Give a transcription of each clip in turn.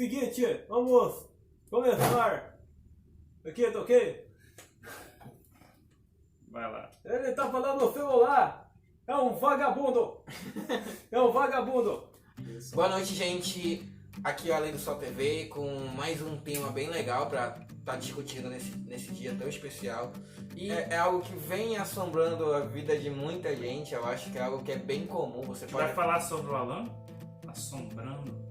Seguinte, vamos começar. Aqui, tá ok? Vai lá. Ele tá falando no celular. É um vagabundo. É um vagabundo. Boa noite, gente. Aqui é o Além do Sol TV com mais um tema bem legal pra estar discutindo nesse dia tão especial. E é algo que vem assombrando a vida de muita gente. Eu acho que é algo que é bem comum. Você pode Vai falar sobre o Alan? Assombrando.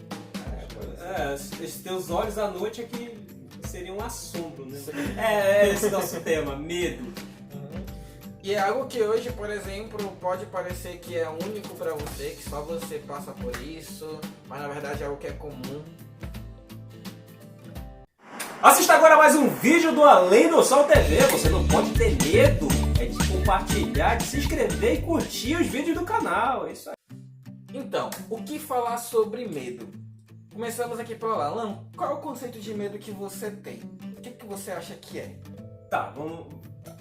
Esses teus olhos à noite é que seria um assombro, né? É esse nosso tema, medo. E é algo que hoje, por exemplo, pode parecer que é único pra você, que só você passa por isso, mas na verdade é algo que é comum. Assista agora mais um vídeo do Além do Sol TV. Você não pode ter medo. É de compartilhar, de se inscrever e curtir os vídeos do canal. É isso aí. Então, o que falar sobre medo? Começamos aqui pelo Alan. Qual é o conceito de medo que você tem? O que você acha que é? Tá, vamos.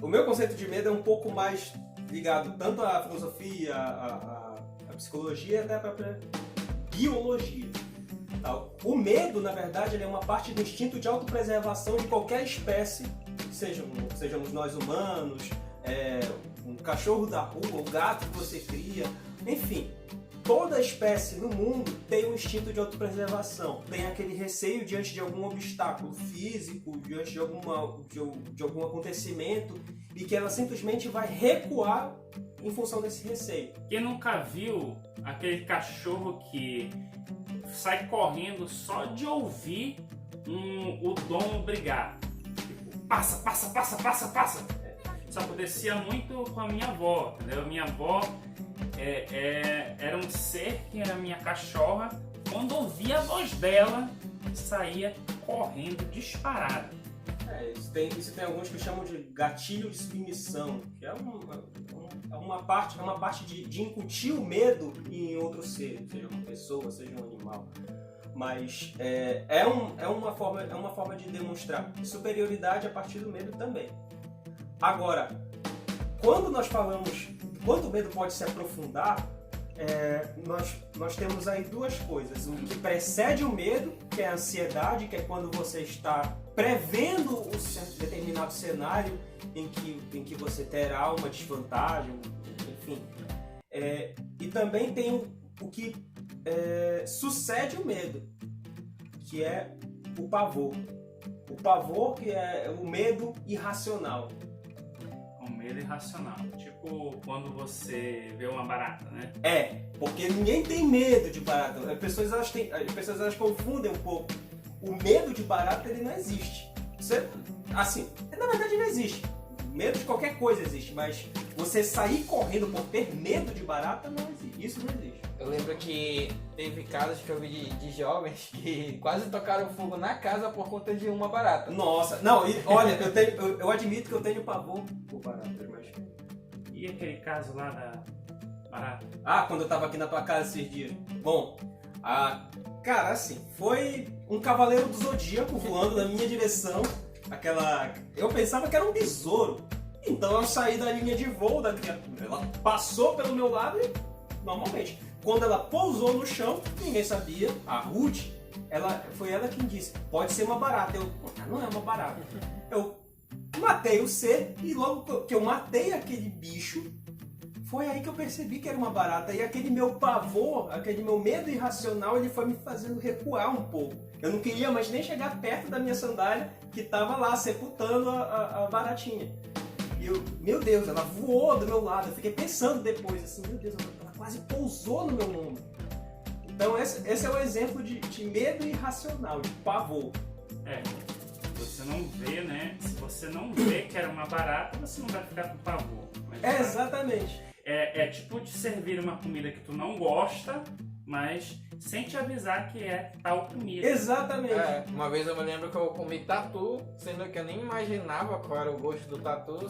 O meu conceito de medo é um pouco mais ligado tanto à filosofia, à psicologia e até à própria biologia. Tá? O medo, na verdade, ele é uma parte do instinto de autopreservação de qualquer espécie, sejamos nós humanos, um cachorro da rua, o gato que você cria, enfim. Toda espécie no mundo tem um instinto de autopreservação, tem aquele receio diante de algum obstáculo físico, diante de algum acontecimento, e que ela simplesmente vai recuar em função desse receio. Quem nunca viu aquele cachorro que sai correndo só de ouvir o dono brigar? Tipo, passa. Isso acontecia muito com a minha avó, entendeu? Minha avó era um ser que era minha cachorra. Quando ouvia a voz dela, saía correndo disparado. Isso tem alguns que chamam de gatilho de submissão, que é uma parte de incutir o medo em outro ser, seja uma pessoa, seja um animal. Mas é uma forma de demonstrar superioridade a partir do medo também. Agora, quando nós falamos quanto o medo pode se aprofundar, nós temos aí duas coisas. O que precede o medo, que é a ansiedade, que é quando você está prevendo um determinado cenário em que você terá uma desvantagem, enfim. E também tem o que sucede o medo, que é o pavor. O pavor, que é o medo irracional. Um medo irracional. Tipo quando você vê uma barata, né? Porque ninguém tem medo de barata. As pessoas elas confundem um pouco. O medo de barata, ele não existe. Na verdade não existe. Medo de qualquer coisa existe, mas você sair correndo por ter medo de barata, não existe. Isso não existe. Eu lembro que teve casos que eu vi de jovens que quase tocaram fogo na casa por conta de uma barata. Nossa, não, olha, eu admito que eu tenho pavor por baratas, mas... E aquele caso lá da barata? Quando eu tava aqui na tua casa esses dias. Bom, cara, assim, foi um cavaleiro do zodíaco voando na minha direção. Eu pensava que era um besouro. Então eu saí da linha de voo da criatura. Ela passou pelo meu lado e, normalmente, quando ela pousou no chão, ninguém sabia. A Ruth, foi ela quem disse, pode ser uma barata. Não é uma barata. Eu matei o ser e logo que eu matei aquele bicho, foi aí que eu percebi que era uma barata. E aquele meu pavor, aquele meu medo irracional, ele foi me fazendo recuar um pouco. Eu não queria mais nem chegar perto da minha sandália, que estava lá sepultando a baratinha. E meu Deus, ela voou do meu lado. Eu fiquei pensando depois, assim, meu Deus, ela quase pousou no meu ombro. Então esse é o exemplo de medo irracional, de pavor. Você não vê, né? Se você não vê que era uma barata, você não vai ficar com pavor. Mas, Exatamente. É tipo de servir uma comida que tu não gosta, mas sem te avisar que é tal comida. Exatamente. Uma vez eu me lembro que eu comi tatu, sendo que eu nem imaginava qual era o gosto do tatu.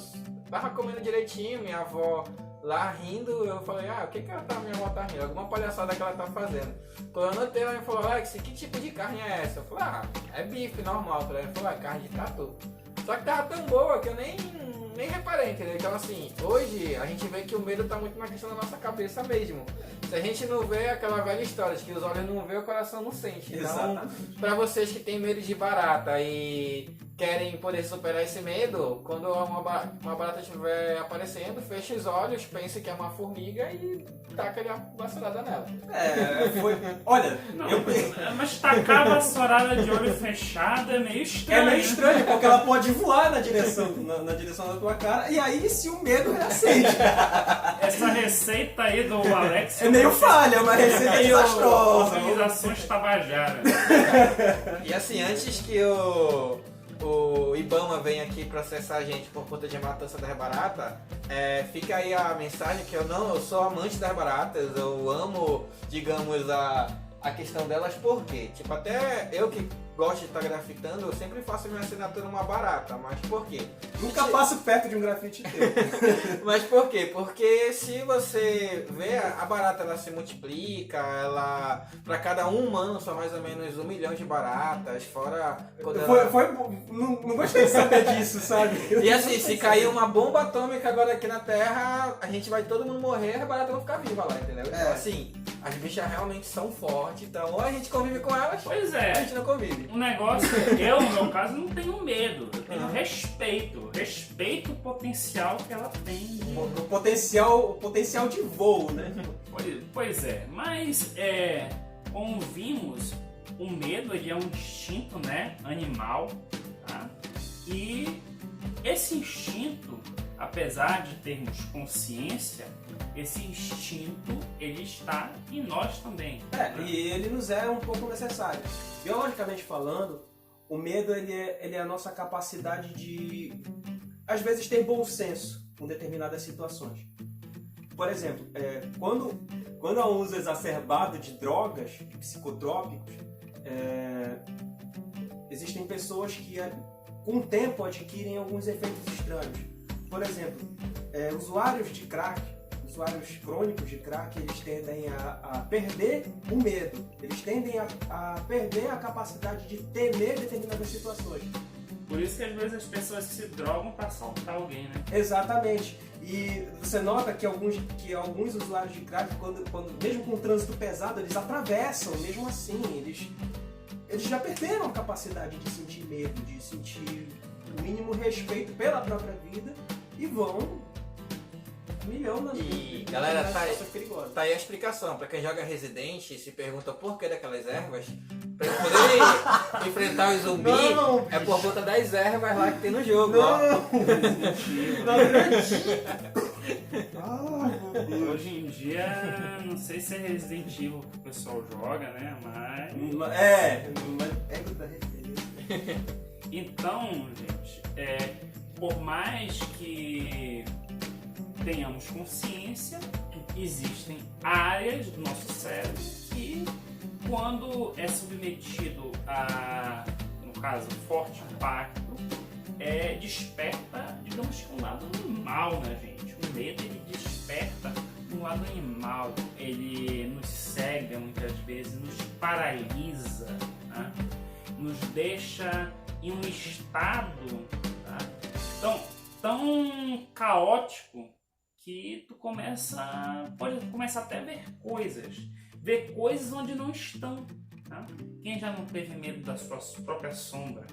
Tava comendo direitinho, minha avó lá rindo, eu falei, o que minha avó tá rindo? Alguma palhaçada que ela tá fazendo. Quando eu notei, ela me falou, Alex, que tipo de carne é essa? Eu falei, é bife normal. Ela falou, carne de tatu. Só que tava tão boa que eu nem nem reparei, entendeu? Então assim, hoje a gente vê que o medo tá muito na questão da nossa cabeça mesmo. Se a gente não vê aquela velha história de que os olhos não vê, o coração não sente. Então, Exatamente. pra vocês que têm medo de barata e querem poder superar esse medo, quando uma barata estiver aparecendo, feche os olhos, pense que é uma formiga e taca ali a vassourada nela. Foi. Olha, Não, eu. mas tacar a vassourada de olho fechado é meio É estranho. meio estranho, porque ela pode voar na direção da tua cara, e aí se o medo reacende. Essa receita aí do Alex É meio falha, é uma receita desastrosa. Organizações Tabajara. E assim, antes que o Ibama venha aqui processar a gente por conta de matança das baratas, fica aí a mensagem que eu sou amante das baratas, eu amo, digamos, a questão delas, porque, tipo, até eu que gosto de estar grafitando, eu sempre faço minha assinatura numa barata, mas por quê? Nunca passo perto de um grafite teu. Mas por quê? Porque se você vê, a barata ela se multiplica, ela, pra cada um humano são mais ou menos 1 milhão de baratas, fora quando ela... Não gostei de saber disso, sabe? E assim, se cair uma bomba atômica agora aqui na Terra, a gente vai todo mundo morrer, a barata vai ficar viva lá, entendeu? Então assim, as bichas realmente são fortes, então ou a gente convive com elas, Pois ou a é. gente não convive. O negócio, eu no meu caso não tenho medo, eu tenho respeito. Respeito o potencial que ela tem. O potencial de voo, né? Pois é, mas como vimos, o medo ele é um instinto, né, animal, tá? E esse instinto, apesar de termos consciência, esse instinto ele está em nós também. E ele nos é um pouco necessário. Biologicamente falando, o medo ele é a nossa capacidade de, às vezes, ter bom senso em determinadas situações. Por exemplo, quando há um uso exacerbado de drogas, de psicotrópicos, existem pessoas que, com o tempo, adquirem alguns efeitos estranhos. Por exemplo, usuários de crack, usuários crônicos de crack, eles tendem a perder o medo, eles tendem a perder a capacidade de temer determinadas situações. Por isso que às vezes as pessoas se drogam para assaltar alguém, né? Exatamente. E você nota que alguns usuários de crack, quando mesmo com o trânsito pesado, eles atravessam, mesmo assim, eles já perderam a capacidade de sentir medo, de sentir o mínimo respeito pela própria vida e vão milhão E galera, tá perigosas. aí a explicação. Pra quem joga Resident e se pergunta por que daquelas ervas, pra eles poderem enfrentar os zumbis, é por conta das ervas lá que tem no jogo. Não, ó. Hoje em dia, não sei se é Resident Evil que o pessoal joga, né? Mas... ego da referência. Então, gente, por mais que tenhamos consciência, existem áreas do nosso cérebro que, quando é submetido a, no caso, forte impacto, desperta, digamos que um lado animal, né, gente? O medo, ele desperta um lado animal, ele nos cega muitas vezes, nos paralisa, né? Nos deixa em um estado, tá? tão caótico que tu pode começar até a ver coisas onde não estão, tá? Quem já não teve medo da sua própria sombra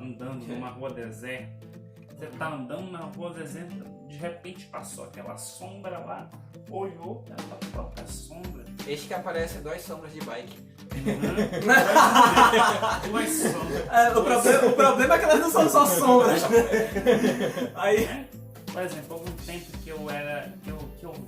andando numa rua deserta? Você tá andando na rua deserta, de repente passou aquela sombra lá, olhou para a tua própria sombra. Eis que aparecem 2 sombras de bike. Duas sombras. O problema é que elas não são só sombras. Aí... Por exemplo, houve um tempo que eu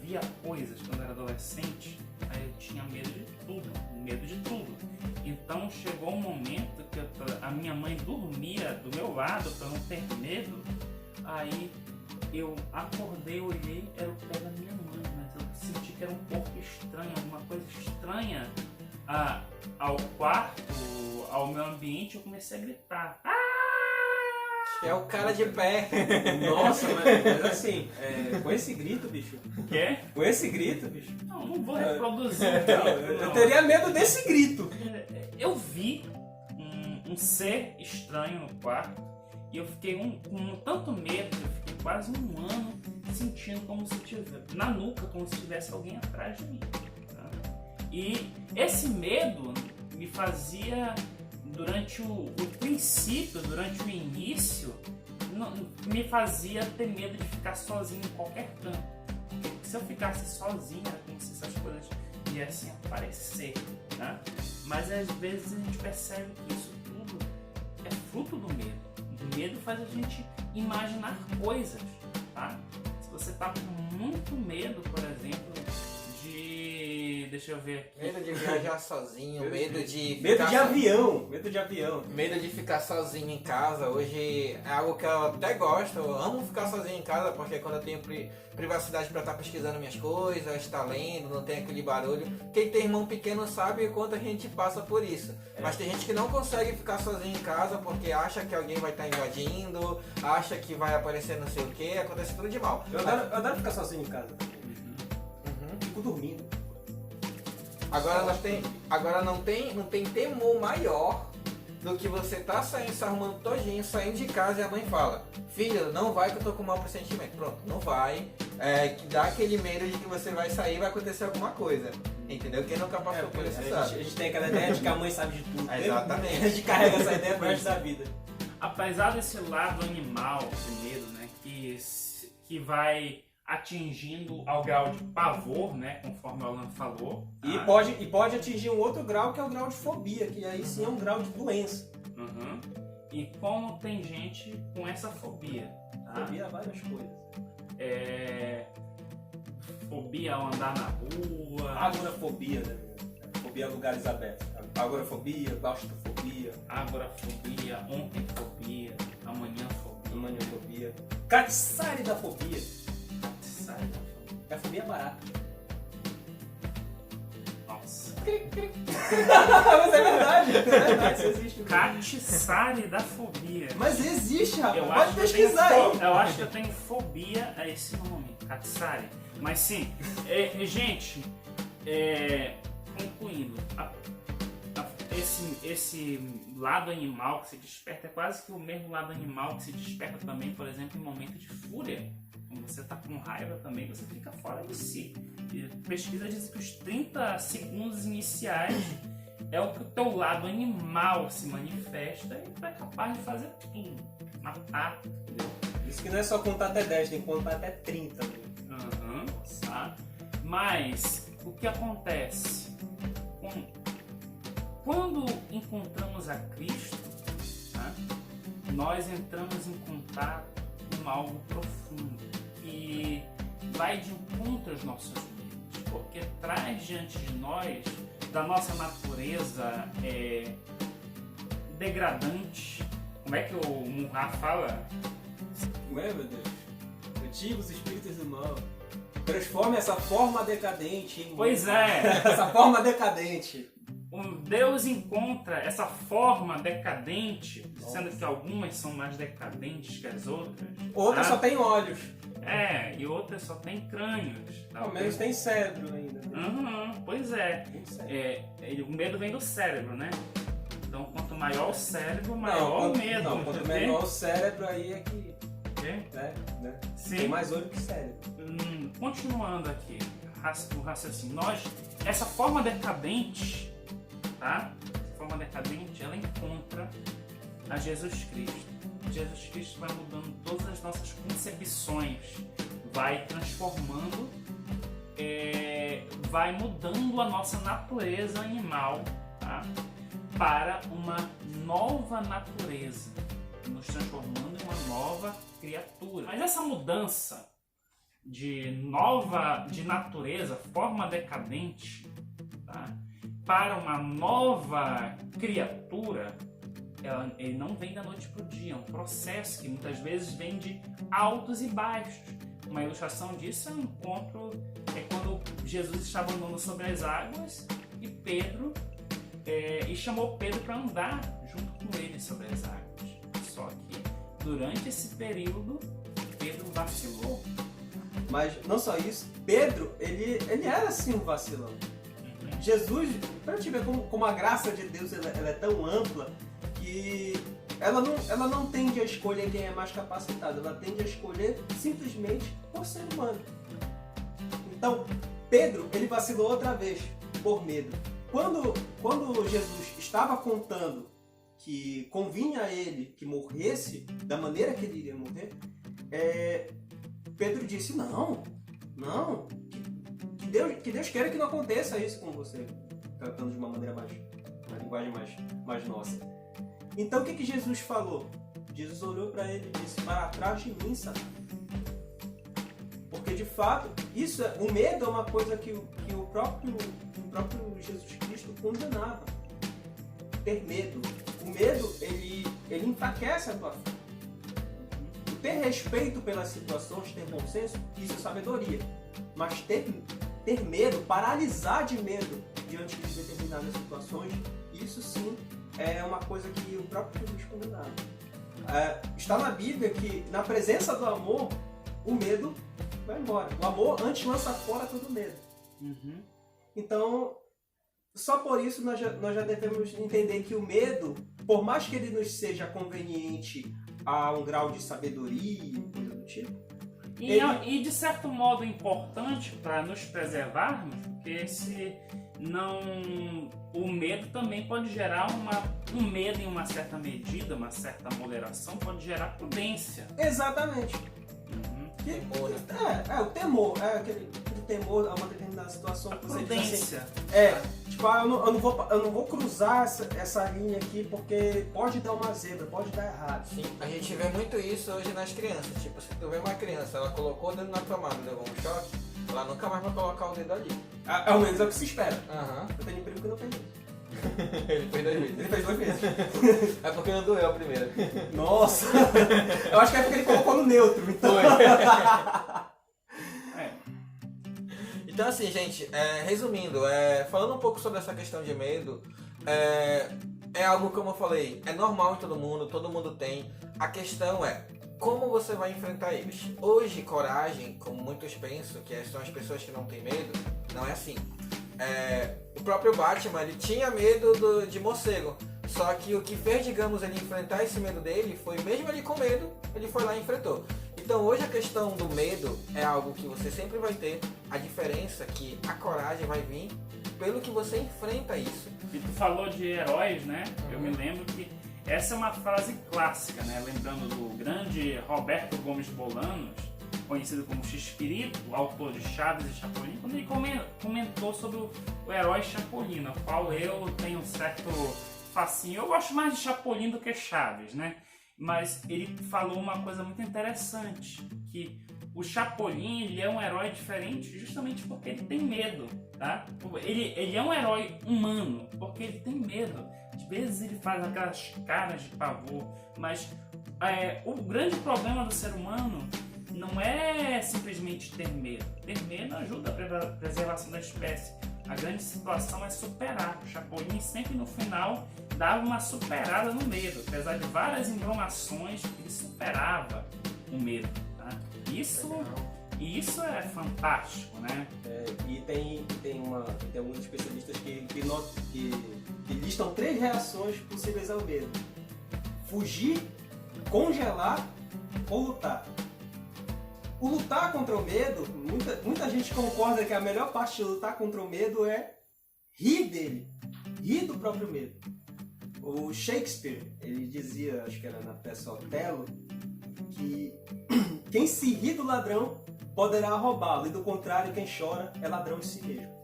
via coisas quando eu era adolescente, aí eu tinha medo de tudo. Então chegou um momento que a minha mãe dormia do meu lado para não ter medo, aí eu acordei, olhei, era o pé da minha mãe, mas eu senti que era um corpo estranho, alguma coisa estranha ao quarto, ao meu ambiente, eu comecei a gritar. É o cara de pé. Nossa, mas assim, com esse grito, bicho. O quê? Com esse grito, bicho. Não vou reproduzir. Eu teria medo desse grito. Eu vi um ser estranho no quarto e eu fiquei com tanto medo, eu fiquei quase um ano sentindo como se tivesse na nuca, como se tivesse alguém atrás de mim. Tá? E esse medo me fazia, durante o princípio, durante o início, me fazia ter medo de ficar sozinho em qualquer canto. Porque se eu ficasse sozinho, era como se essas coisas viessem aparecer. Tá? Mas às vezes a gente percebe que isso tudo é fruto do medo. O medo faz a gente imaginar coisas. Tá? Se você está com muito medo, por exemplo, deixa eu ver aqui. Medo de viajar sozinho, medo de avião. Medo de ficar sozinho em casa. Hoje é algo que eu até gosto. Eu amo ficar sozinho em casa, porque quando eu tenho privacidade para estar pesquisando minhas coisas, estar lendo, não tem aquele barulho. Quem tem irmão pequeno sabe o quanto a gente passa por isso. Mas tem gente que não consegue ficar sozinho em casa porque acha que alguém vai estar invadindo, acha que vai aparecer não sei o que, acontece tudo de mal. Eu adoro ficar sozinho em casa. Fico dormindo. Agora não tem temor maior do que você tá saindo, se arrumando todinho, saindo de casa e a mãe fala: filho, não vai que eu tô com mau pressentimento. Pronto, não vai. Que dá aquele medo de que você vai sair e vai acontecer alguma coisa. Entendeu? Quem nunca passou por isso sabe. A gente tem aquela ideia de que a mãe sabe de tudo. Exatamente. A gente carrega essa ideia pro resto da vida. Apesar desse lado animal do medo, né, que vai atingindo ao grau de pavor, né, conforme o Alan falou. E pode atingir um outro grau, que é o grau de fobia, que aí sim é um grau de doença. E como tem gente com essa fobia. Tá? Fobia a várias coisas. Fobia ao andar na rua. Agorafobia, né? Fobia a lugares abertos. Agorafobia, claustrofobia. Agorafobia, ontem-fobia, amanhã-fobia. Catsari-da-fobia. É a fobia barata. Nossa. Mas é verdade. Isso existe. Catsari-da-fobia. Mas existe, rapaz. Eu Pode pesquisar aí. Eu acho que eu tenho fobia a esse nome, Catsari. Mas sim, gente, concluindo, esse lado animal que se desperta é quase que o mesmo lado animal que se desperta também, por exemplo, em momento de fúria. Quando você está com raiva também, você fica fora de si. E pesquisa diz que os 30 segundos iniciais é o que o teu lado animal se manifesta e tu é capaz de fazer tudo. Matar, entendeu? Isso que não é só contar até 10, tem que contar até 30. Tá? Mas o que acontece? Quando encontramos a Cristo, tá? Nós entramos em contato com algo profundo que vai de encontro aos nossos medos, porque traz diante de nós, da nossa natureza degradante. Como é que o Munhá fala? Como é, meu Deus? Antigos espíritos do mal. Transforme essa forma decadente em... Pois é! Essa forma decadente. Deus encontra essa forma decadente, sendo que algumas são mais decadentes que as outras. Outras só tem olhos. E outras só tem crânios. Tá? Ao menos tem cérebro ainda. Pois é. O medo vem do cérebro, né? Então, quanto maior o cérebro, maior o medo. Não, quanto menor o cérebro, aí é que... Né? Sim. Tem mais olho que cérebro. Continuando aqui, o raciocínio. Essa forma decadente, tá? Essa forma decadente, ela encontra a Jesus Cristo. Jesus Cristo vai mudando todas as nossas concepções, vai transformando, vai mudando a nossa natureza animal, tá? Para uma nova natureza, nos transformando em uma nova criatura. Mas essa mudança de natureza, forma decadente, tá? Para uma nova criatura, ele não vem da noite para o dia, é um processo que muitas vezes vem de altos e baixos. Uma ilustração disso é um encontro, quando Jesus estava andando sobre as águas e Pedro e chamou Pedro para andar junto com ele sobre as águas. Só que durante esse período Pedro vacilou. Mas não só isso, Pedro, ele era assim um vacilão. Jesus, para te ver como a graça de Deus ela é tão ampla, que ela não tende a escolher quem é mais capacitado, ela tende a escolher simplesmente por ser humano. Então, Pedro, ele vacilou outra vez, por medo. Quando Jesus estava contando que convinha a ele que morresse da maneira que ele iria morrer, Pedro disse, não, que Deus queira que não aconteça isso com você, tratando de uma maneira uma linguagem mais nossa. Então o que Jesus falou? Jesus olhou para ele e disse, para trás de mim, Satanás. Porque de fato, o medo é uma coisa que o próprio Jesus Cristo condenava. Ter medo. O medo, ele enfraquece a tua fé. Ter respeito pelas situações, ter bom senso, isso é sabedoria. Mas ter medo, paralisar de medo diante de determinadas situações, isso sim é uma coisa que o próprio Jesus condenava. Está na Bíblia que na presença do amor, o medo vai embora. O amor antes lança fora todo medo. Uhum. Então, só por isso nós já devemos entender que o medo, por mais que ele nos seja conveniente a um grau de sabedoria, coisa do tipo, e de certo modo importante para nos preservarmos, porque o medo também pode gerar um medo em uma certa medida, uma certa moderação, pode gerar prudência. Exatamente. Uhum. Temor, né? O temor, aquele temor a uma determinada situação. A Que você diz prudência. assim, tipo, eu não vou cruzar essa linha aqui porque pode dar uma zebra, pode dar errado. Sim, a gente vê muito isso hoje nas crianças. Tipo, se tu vê uma criança, ela colocou o dedo na tomada e levou um choque, ela nunca mais vai colocar o dedo ali. Ao menos é o que se espera. Aham. Eu tenho um primo que não fez isso. Ele fez 2 vezes. Ele fez 2 vezes. É porque não doeu a primeira. Nossa! Eu acho que é porque ele colocou no neutro, então. Então assim, gente, resumindo, falando um pouco sobre essa questão de medo, é algo, como eu falei, é normal em todo mundo tem. A questão é como você vai enfrentar eles. Hoje, coragem, como muitos pensam, que são as pessoas que não têm medo, não é assim. O próprio Batman, ele tinha medo de morcego. Só que o que fez, digamos, ele enfrentar esse medo dele foi, mesmo ele com medo, ele foi lá e enfrentou. Então hoje a questão do medo é algo que você sempre vai ter. A diferença é que a coragem vai vir pelo que você enfrenta isso. E tu falou de heróis, né? Eu me lembro que essa é uma frase clássica, né? Lembrando do grande Roberto Gomes Bolanos, conhecido como X-Pirito, autor de Chaves e Chapolin, quando ele comentou sobre o herói Chapolin, no qual eu tenho um certo fascínio. Eu gosto mais de Chapolin do que Chaves, né? Mas ele falou uma coisa muito interessante, que o Chapolin, ele é um herói diferente justamente porque ele tem medo, tá? Ele é um herói humano porque ele tem medo. Às vezes ele faz aquelas caras de pavor, mas o grande problema do ser humano não é simplesmente ter medo. Ter medo ajuda a preservação da espécie. A grande situação é superar. O Chapolin sempre no final dava uma superada no medo, apesar de várias englomações, ele superava o medo. Tá? Isso é fantástico, né? E tem alguns especialistas que listam 3 reações possíveis ao medo: fugir, congelar ou lutar. O lutar contra o medo, muita gente concorda que a melhor parte de lutar contra o medo é rir dele, rir do próprio medo. O Shakespeare, ele dizia, acho que era na peça Otelo, que quem se ri do ladrão poderá roubá-lo, e do contrário, quem chora é ladrão de si mesmo.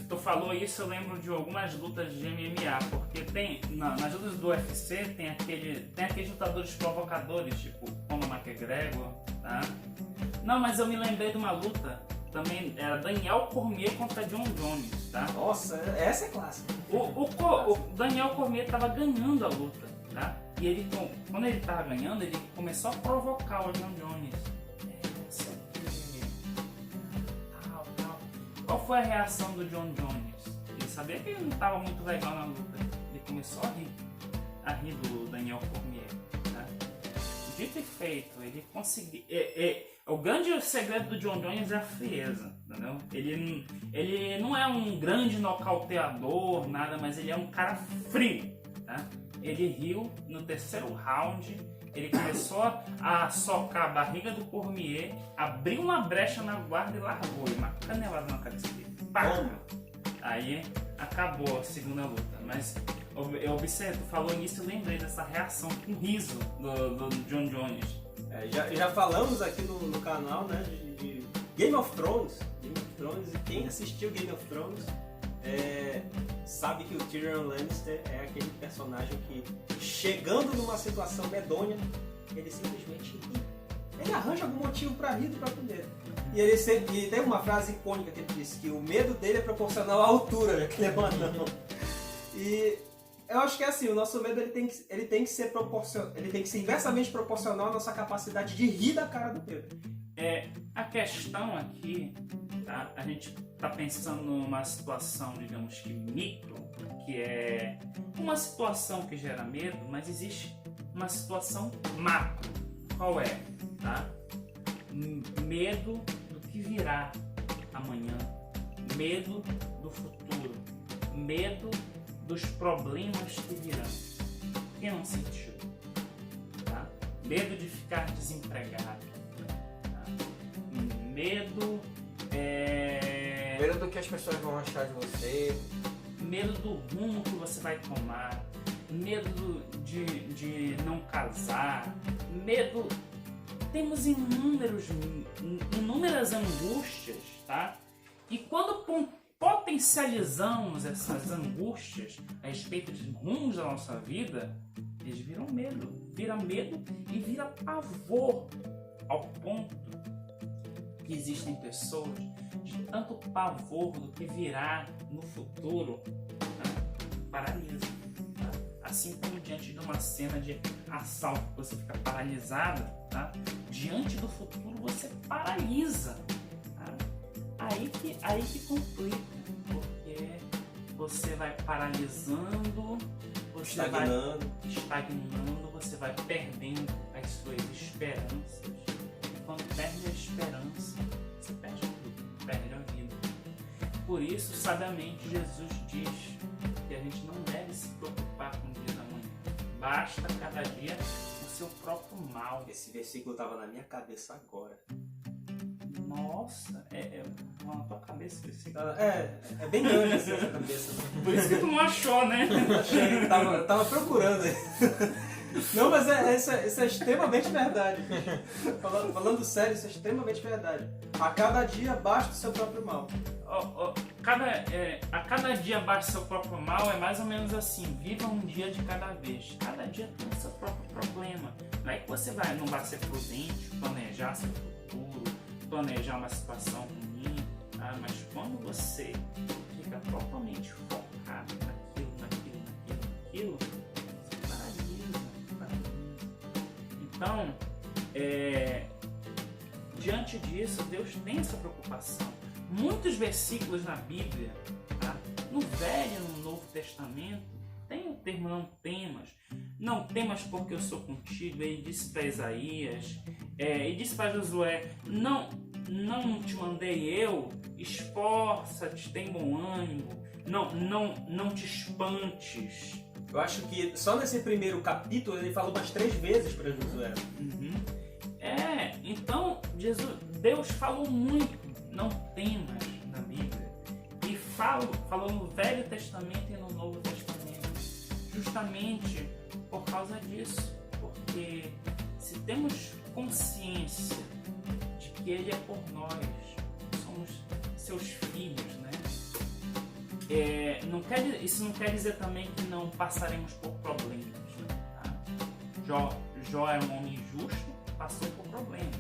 Tu falou isso, eu lembro de algumas lutas de MMA, porque nas lutas do UFC tem aqueles lutadores provocadores, tipo Conor McGregor, tá? Não, mas eu me lembrei de uma luta, também era Daniel Cormier contra John Jones, tá? Nossa, essa é clássica. O Daniel Cormier estava ganhando a luta, tá? E ele, quando ele estava ganhando, ele começou a provocar o John Jones. Qual foi a reação do John Jones? Ele sabia que ele não estava muito legal na luta. Ele começou a rir do Daniel Cormier. Tá? Dito e feito, ele conseguiu. O grande segredo do John Jones é a frieza, entendeu? Ele não é um grande nocauteador, nada, mas ele é um cara frio. Tá? ele riu no terceiro round, ele começou a socar a barriga do Cormier, abriu uma brecha na guarda e largou, e uma canelada na cabeça dele. Pá! Aí acabou a segunda luta, mas eu observo, tu falou nisso, eu lembrei dessa reação com riso do Jon Jones. Já falamos aqui no canal, né, de Game of Thrones, e quem assistiu Game of Thrones sabe que o Tyrion Lannister é aquele personagem que, chegando numa situação medonha, ele simplesmente ri. Ele arranja algum motivo para rir do próprio medo. E tem uma frase icônica que ele disse, que o medo dele é proporcional à altura, né, que ele é um anão. E eu acho que é assim, o nosso medo ele tem que ser inversamente proporcional à nossa capacidade de rir da cara do medo. A questão aqui, tá? A gente está pensando numa situação, digamos que micro, que é uma situação que gera medo, mas existe uma situação macro. Qual é? Tá? Medo do que virá amanhã, medo do futuro, medo dos problemas que virão. Quem não sentiu? Tá? Medo de ficar desempregado. Medo Medo do que as pessoas vão achar de você. Medo do rumo que você vai tomar. Medo de não casar. Medo... Temos inúmeras angústias, tá? E quando potencializamos essas angústias a respeito de rumos da nossa vida, eles viram medo. Vira medo e vira pavor, ao ponto que existem pessoas de tanto pavor do que virá no futuro, tá? Paralisa. Tá? Assim como diante de uma cena de assalto você fica paralisada, tá? Diante do futuro você paralisa. Tá? Aí que complica, porque você vai paralisando, você vai estagnando, você vai perdendo as suas esperanças. Quando perde a esperança, você perde tudo, perde a vida. Por isso, sabiamente, Jesus diz que a gente não deve se preocupar com o dia da manhã. Basta cada dia o seu próprio mal. Esse versículo estava na minha cabeça agora. Nossa, na tua cabeça esse versículo. É bem grande assim essa cabeça. Por isso que tu não achou, né? Achei, tava procurando. Não, mas isso é extremamente verdade. Falando sério, isso é extremamente verdade. A cada dia basta o seu próprio mal. A cada dia basta o seu próprio mal é mais ou menos assim. Viva um dia de cada vez. Cada dia tem o seu próprio problema. Não é que você não vai ser prudente, planejar seu futuro, planejar uma situação ruim, tá? Mas quando você fica totalmente focado naquilo, você paralisa. Então, diante disso, Deus tem essa preocupação. Muitos versículos na Bíblia, tá? No Velho e no Novo Testamento, tem o termo não temas. Não temas porque eu sou contigo. Ele disse para Isaías, ele disse para Josué, não te mandei eu, esforça-te, tem bom ânimo, não te espantes. Eu acho que só nesse primeiro capítulo ele falou umas 3 vezes para Josué. Então Deus falou muito, não temas, na Bíblia. E falou no Velho Testamento e no Novo Testamento. Justamente por causa disso. Porque se temos consciência de que Ele é por nós, somos seus filhos, né? Isso não quer dizer também que não passaremos por problemas. Tá? Jó é um homem justo, passou por problemas.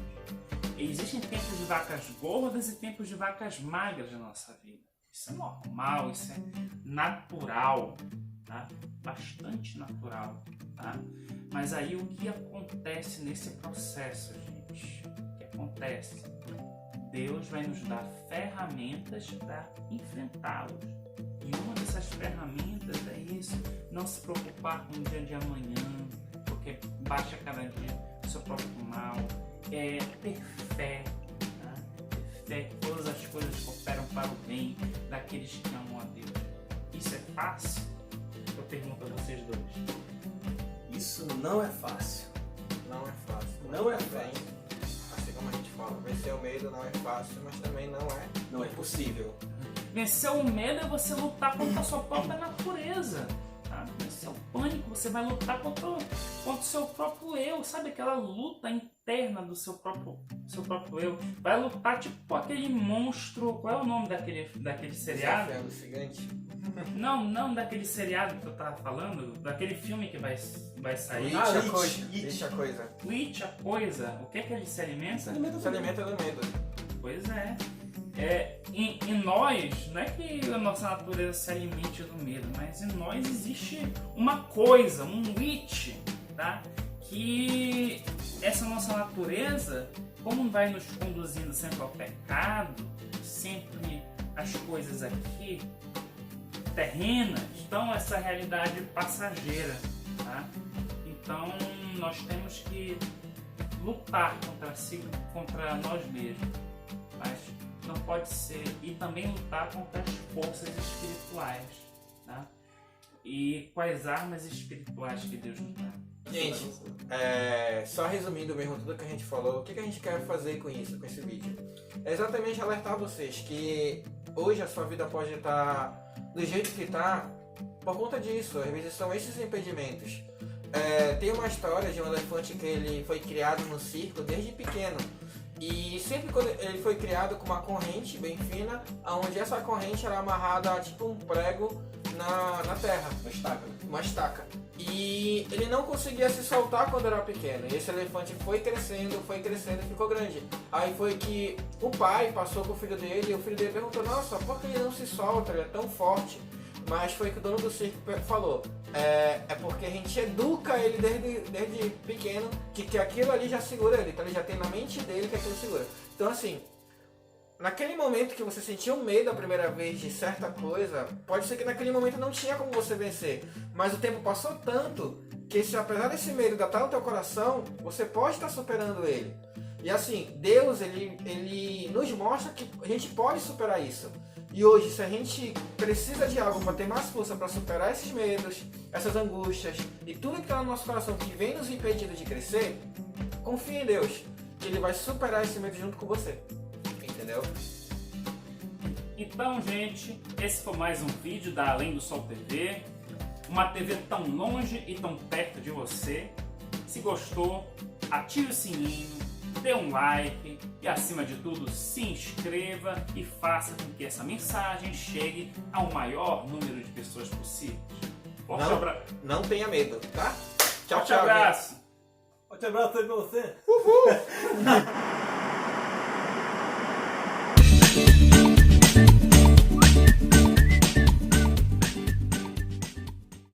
Existem tempos de vacas gordas e tempos de vacas magras na nossa vida. Isso é normal, isso é natural, tá? Bastante natural, tá? Mas aí o que acontece nesse processo, gente? O que acontece? Deus vai nos dar ferramentas para enfrentá-los. E uma dessas ferramentas é isso, não se preocupar com o dia de amanhã, porque baixa cada dia o seu próprio mal. Ter fé, tá? Ter fé que todas as coisas cooperam para o bem daqueles que amam a Deus. Isso é fácil? Eu pergunto a vocês dois. isso não é fácil. Não é fácil. Não é Também, fácil. assim como a gente fala, vencer o medo não é fácil, mas também não é. Não é possível. Vencer o medo é você lutar contra a sua própria natureza. Tá? Vencer o pânico, você vai lutar contra o seu próprio eu. Sabe aquela luta interna do seu próprio eu? Vai lutar tipo aquele monstro. Qual é o nome daquele seriado? Desafiando o gigante. Não daquele seriado que eu tava falando. Daquele filme que vai sair. It, Ah, a It, coisa. It. It, a coisa. It, a coisa. O que é que ele se alimenta? Se alimenta do medo. Pois é. Em nós, não é que a nossa natureza se alimente do medo, mas em nós existe uma coisa, um it, tá? Que essa nossa natureza, como vai nos conduzindo sempre ao pecado, sempre as coisas aqui terrenas, então essa realidade passageira, tá? Então nós temos que lutar contra nós mesmos, mas não pode ser, e também lutar contra as forças espirituais, tá? E quais armas espirituais que Deus nos dá. Gente, só resumindo mesmo tudo que a gente falou, o que a gente quer fazer com isso, com esse vídeo? É exatamente alertar vocês que hoje a sua vida pode estar do jeito que está por conta disso, às vezes são esses impedimentos. Tem uma história de um elefante que ele foi criado no circo desde pequeno. E sempre quando ele foi criado com uma corrente bem fina, onde essa corrente era amarrada a tipo um prego na terra. Uma estaca. E ele não conseguia se soltar quando era pequeno. E esse elefante foi crescendo e ficou grande. Aí foi que o pai passou pro filho dele e o filho dele perguntou: nossa, por que ele não se solta? Ele é tão forte. Mas foi que o dono do circo falou: é porque a gente educa ele desde pequeno que aquilo ali já segura ele. Então ele já tem na mente dele que aquilo segura. Então assim, naquele momento que você sentiu medo a primeira vez de certa coisa, pode ser que naquele momento não tinha como você vencer. Mas o tempo passou tanto que se apesar desse medo ainda estar no teu coração, você pode estar superando ele. E assim, Deus ele nos mostra que a gente pode superar isso. E hoje, se a gente precisa de algo para ter mais força para superar esses medos, essas angústias e tudo que está no nosso coração que vem nos impedindo de crescer, confie em Deus, que Ele vai superar esse medo junto com você. Entendeu? Então, gente, esse foi mais um vídeo da Além do Sol TV. Uma TV tão longe e tão perto de você. Se gostou, ative o sininho, dê um like e, acima de tudo, se inscreva e faça com que essa mensagem chegue ao maior número de pessoas possível. Forte abraço. Não tenha medo, tá? Tchau, Forte tchau. abraço. Forte abraço aí pra você. Uhul!